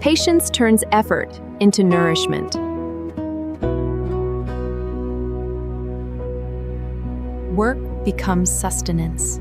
Patience turns effort into nourishment. Work becomes sustenance.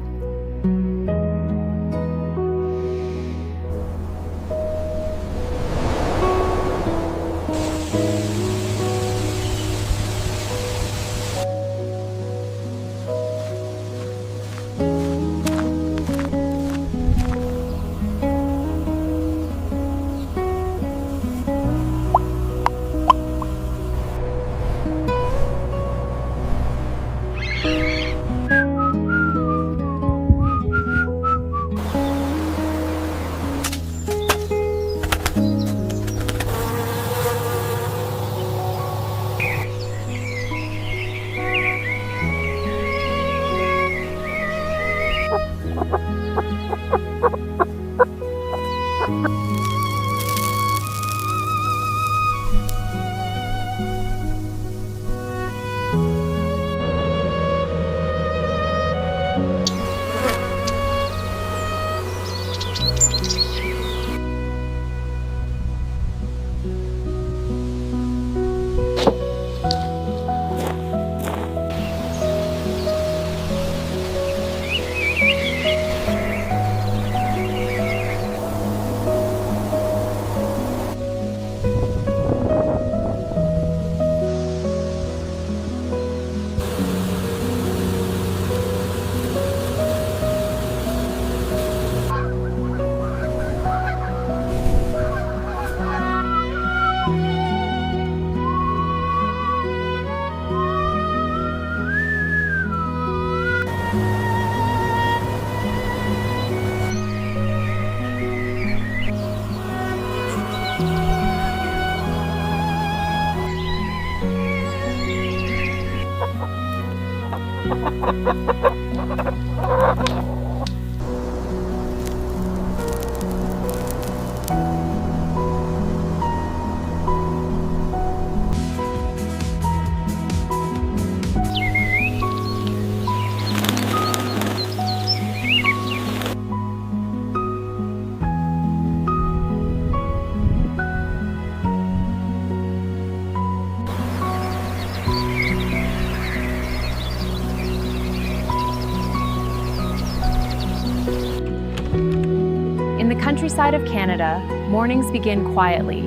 In the countryside of Canada, mornings begin quietly,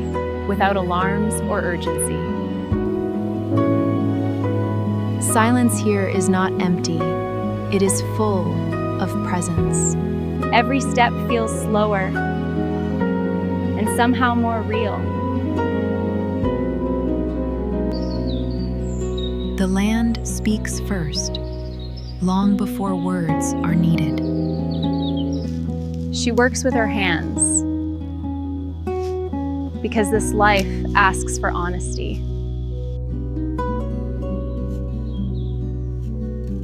without alarms or urgency. Silence here is not empty, it is full of presence. Every step feels slower and somehow more real. The land speaks first, long before words are needed. She works with her hands because this life asks for honesty.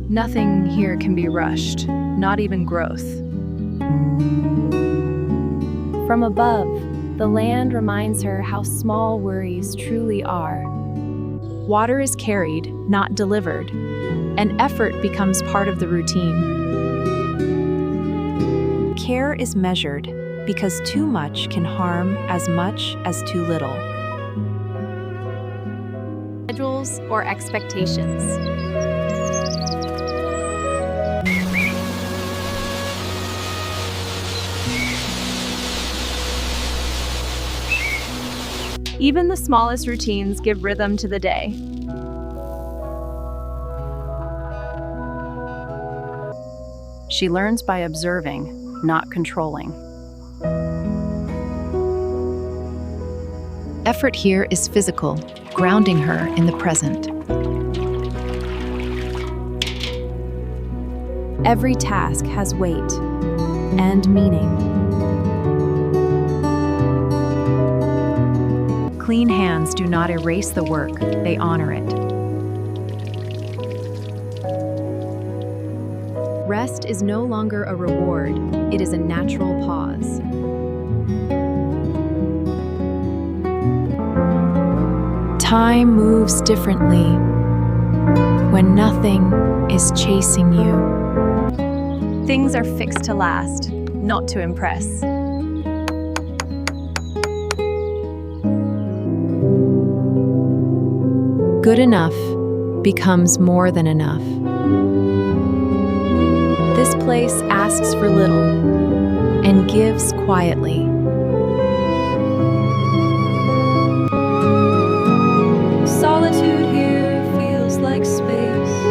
Nothing here can be rushed, not even growth. From above, the land reminds her how small worries truly are. Water is carried, not delivered, and effort becomes part of the routine. Care is measured because too much can harm as much as too little. Schedules or expectations. Even the smallest routines give rhythm to the day. She learns by observing, not controlling. Effort here is physical, grounding her in the present. Every task has weight and meaning. Clean hands do not erase the work, they honor it. Rest is no longer a reward, it is a natural pause. Time moves differently when nothing is chasing you. Things are fixed to last, not to impress. Good enough becomes more than enough. This place asks for little and gives quietly. Solitude here feels like space,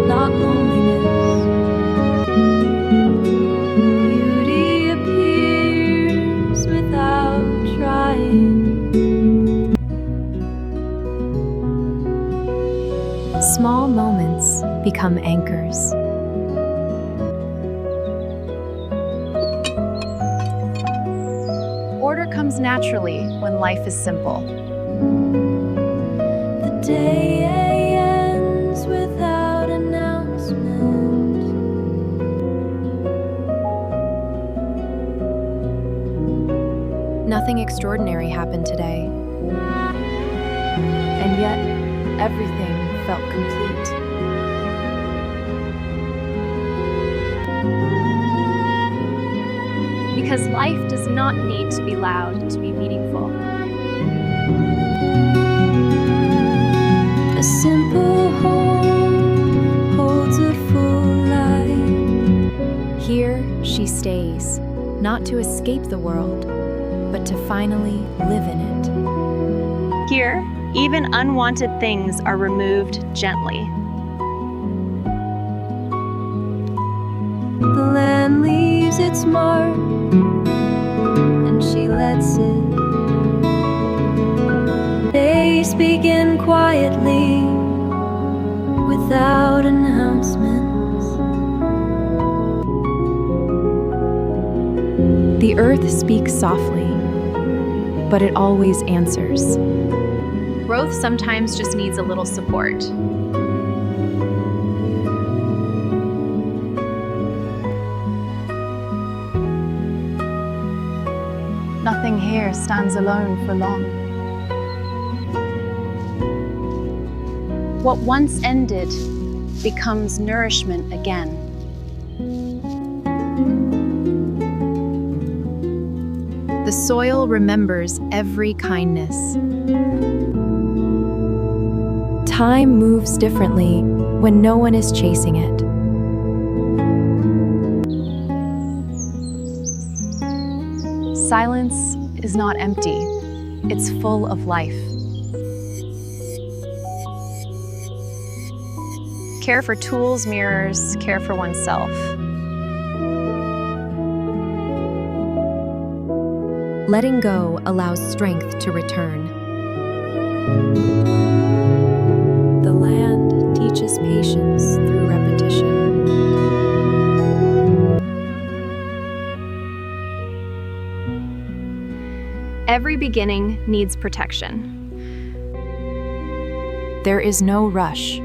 not loneliness. Beauty appears without trying. Small moments become anchors. Order comes naturally when life is simple. The day ends without announcement. Nothing extraordinary happened today. And yet, everything felt complete. Because life does not need to be loud to be meaningful. A simple home holds a full life. Here she stays, not to escape the world, but to finally live in it. Here, even unwanted things are removed gently. The land leaves its mark, and she lets it. Days begin quietly, without announcements. The earth speaks softly, but it always answers. Growth sometimes just needs a little support. Nothing here stands alone for long. What once ended becomes nourishment again. The soil remembers every kindness. Time moves differently when no one is chasing it. Silence is not empty, it's full of life. Care for tools mirrors care for oneself. Letting go allows strength to return. The land teaches patience through repetition. Every beginning needs protection. There is no rush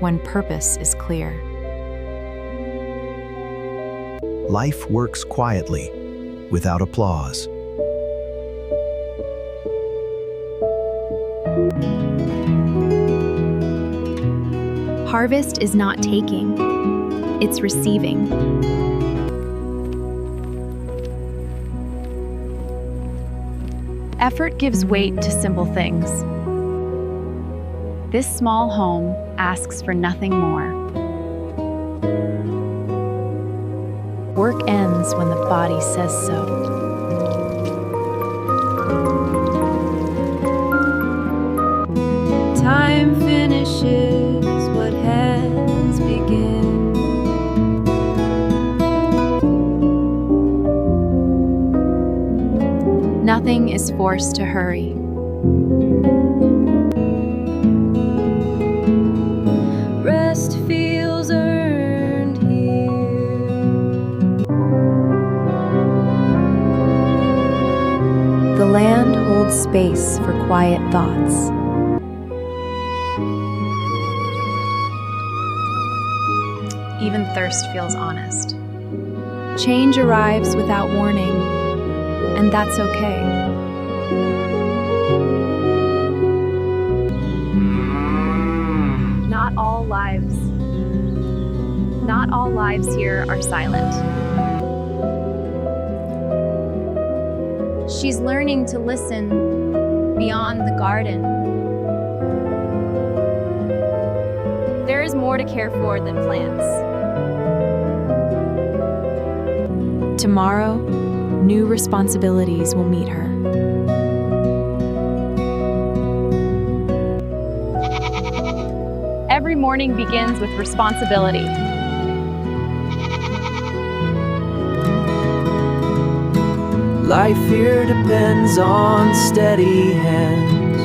when purpose is clear. Life works quietly, without applause. Harvest is not taking, it's receiving. Effort gives weight to simple things. This small home asks for nothing more. Work ends when the body says so. Time finishes what has begun. Nothing is forced to hurry. Rest feels earned here. The land holds space for quiet thoughts. Even thirst feels honest. Change arrives without warning, and that's okay. Not all lives here are silent. She's learning to listen beyond the garden. more to care for than plants. Tomorrow, new responsibilities will meet her. Every morning begins with responsibility. Life here depends on steady hands.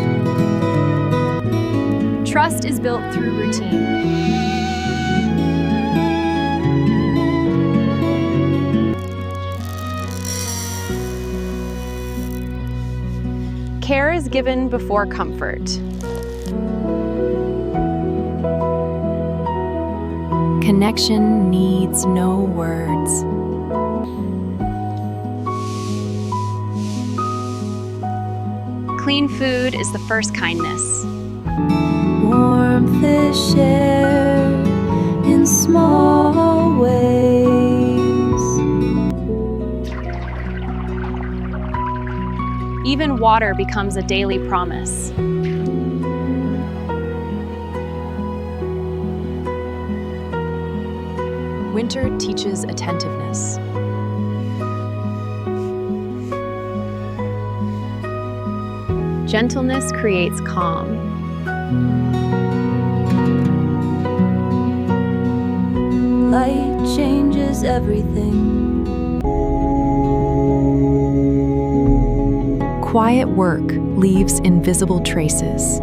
Trust is built through routine. Care is given before comfort. Connection needs no words. Clean food is the first kindness. Warmth is shared in small ways. Even water becomes a daily promise. Winter teaches attentiveness. Gentleness creates calm. Light changes everything. Quiet work leaves invisible traces.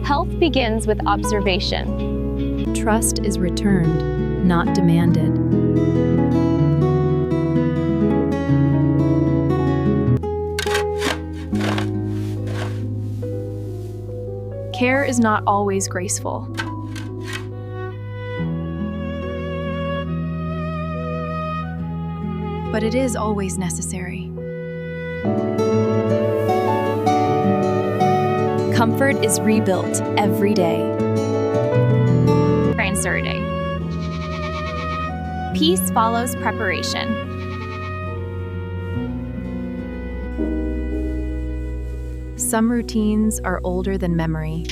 Health begins with observation. Trust is returned, not demanded. Care is not always graceful. But it is always necessary. Comfort is rebuilt every day. Day. Peace follows preparation. Some routines are older than memory.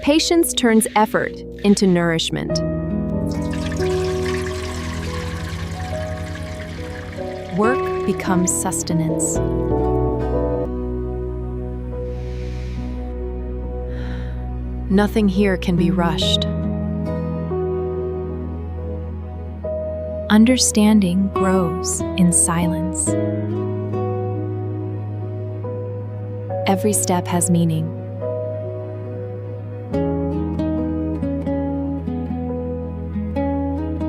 Patience turns effort into nourishment. Work becomes sustenance. Nothing here can be rushed. Understanding grows in silence. Every step has meaning.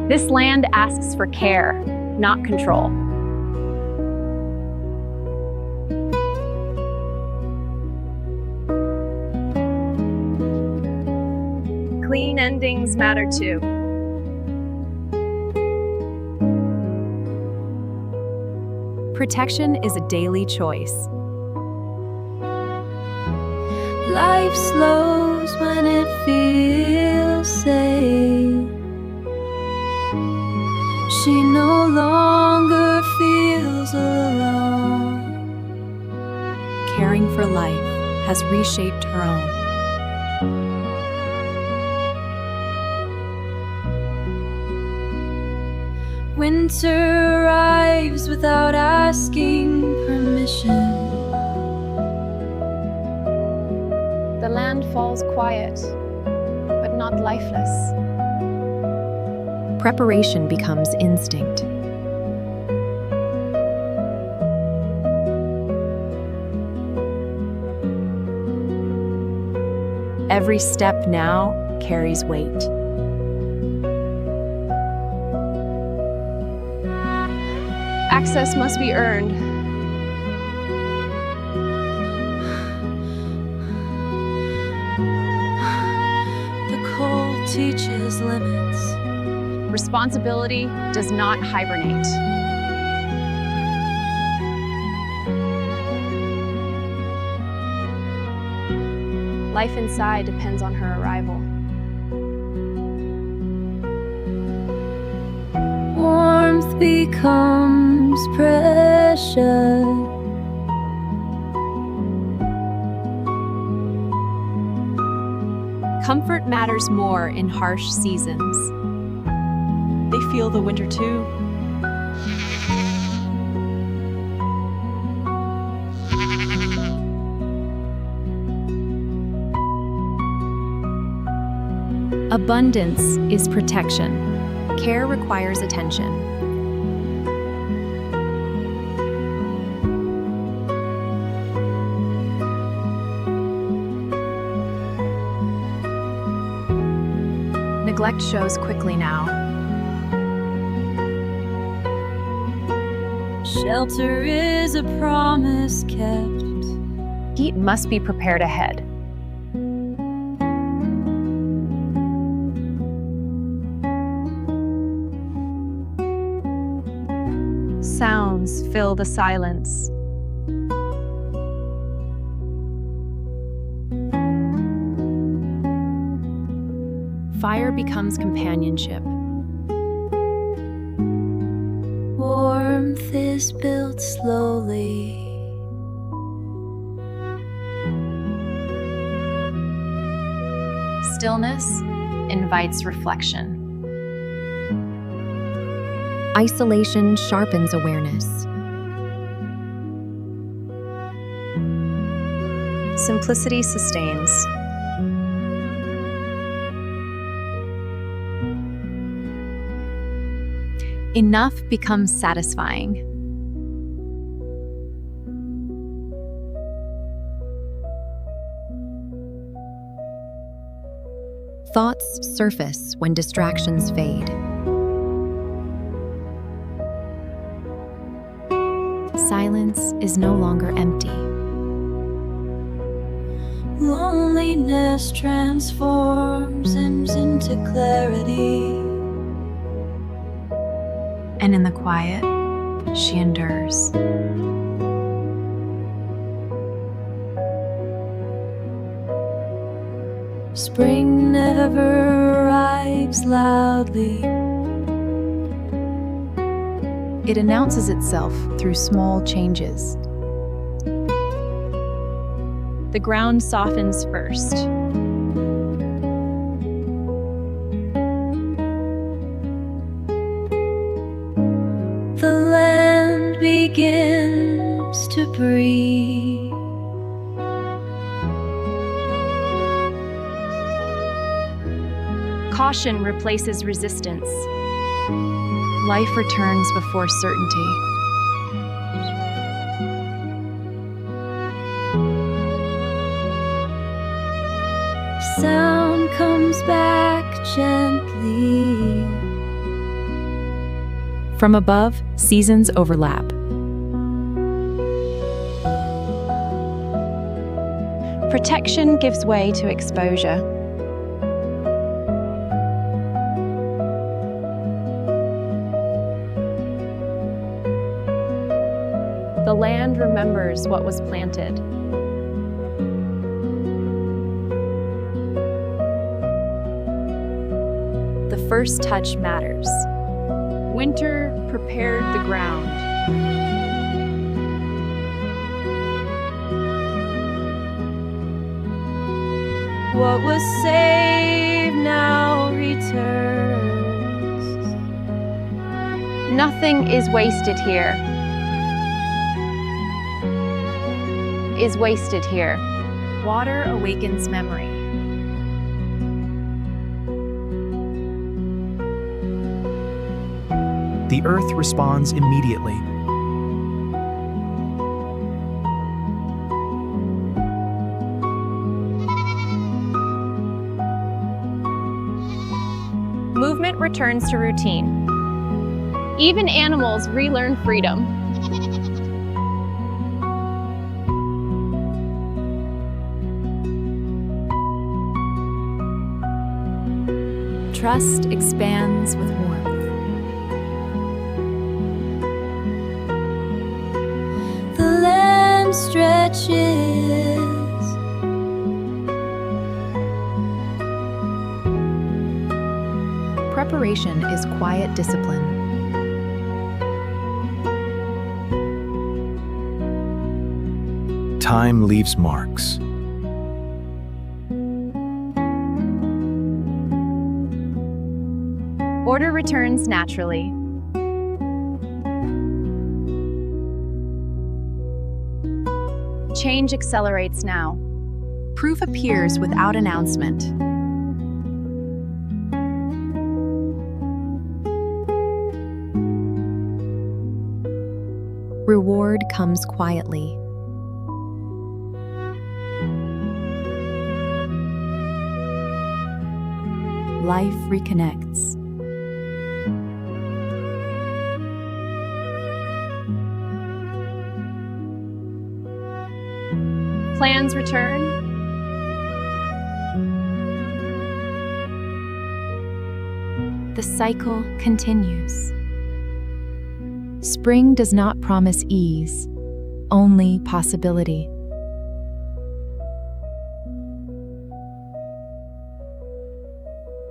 This land asks for care, not control. Clean endings matter too. Protection is a daily choice. Life slows when it feels safe. She no longer feels alone. Caring for life has reshaped her own. Winter arrives without asking permission. The land falls quiet, but not lifeless. Preparation becomes instinct. Every step now carries weight. Access must be earned. The cold teaches limits. Responsibility does not hibernate. Life inside depends on her arrival. becomes precious. Comfort matters more in harsh seasons. They feel the winter too. Abundance is protection. Care requires attention. Neglect shows quickly now. Shelter is a promise kept. Heat must be prepared ahead. Sounds fill the silence. Fire becomes companionship. Warmth is built slowly. Stillness invites reflection. Isolation sharpens awareness. Simplicity sustains. Enough becomes satisfying. Thoughts surface when distractions fade. Silence is no longer empty. Loneliness transforms into clarity. And in the quiet, she endures. Spring never arrives loudly. It announces itself through small changes. The ground softens first. The land begins to breathe. Caution replaces resistance. Life returns before certainty. Sound comes back gently. From above, seasons overlap. Protection gives way to exposure. The land remembers what was planted. The first touch matters. Winter prepared the ground. What was saved now returns. Nothing is wasted here. Is wasted here. Water awakens memory. The earth responds immediately. Movement returns to routine. Even animals relearn freedom. Trust expands with warmth. The land stretches. Preparation is quiet discipline. Time leaves marks. Order returns naturally. Change accelerates now. Proof appears without announcement. Reward comes quietly. Life reconnects. Plans return. The cycle continues. Spring does not promise ease, only possibility.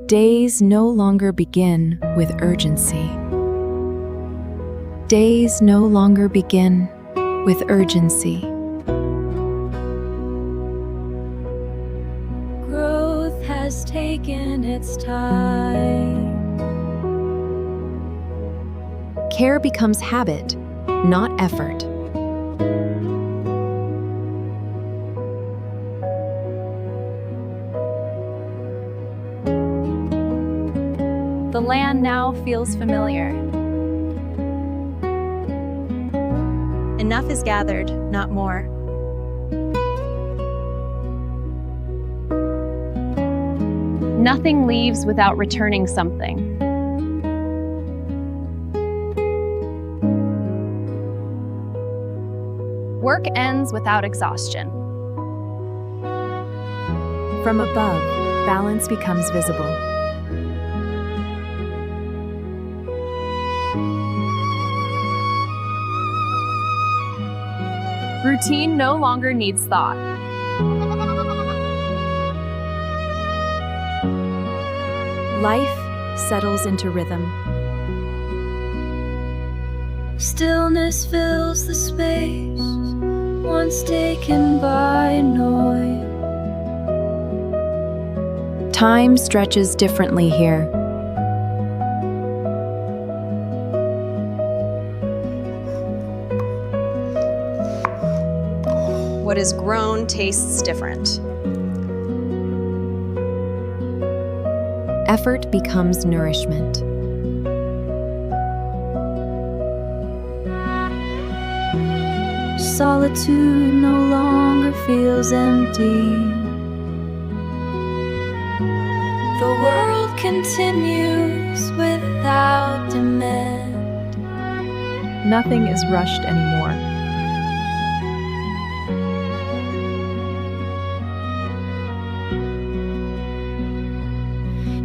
Days no longer begin with urgency. Days no longer begin with urgency. Growth has taken its time. Care becomes habit, not effort. The land now feels familiar. Enough is gathered, not more. Nothing leaves without returning something. Work ends without exhaustion. From above, balance becomes visible. Routine no longer needs thought. Life settles into rhythm. Stillness fills the space once taken by noise. Time stretches differently here. What is grown tastes different. Effort becomes nourishment. Solitude no longer feels empty. The world continues without demand. Nothing is rushed anymore.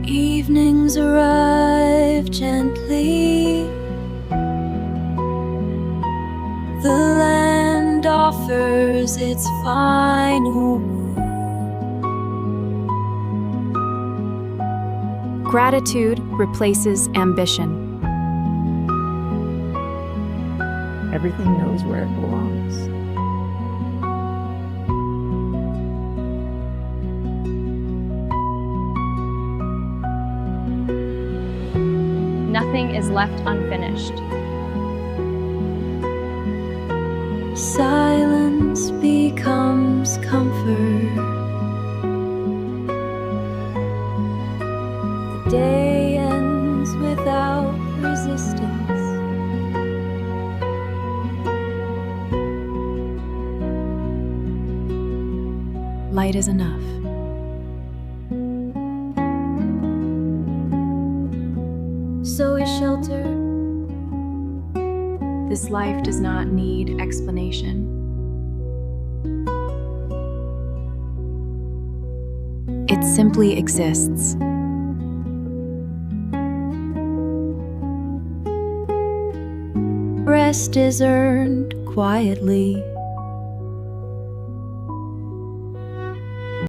Evenings arrive gently. The land offers its final word. Gratitude replaces ambition. Everything knows where it belongs. Nothing is left unfinished. Silence becomes comfort. The day ends without resistance. Light is enough. So is shelter. This life does not need explanation. It simply exists. Rest is earned quietly.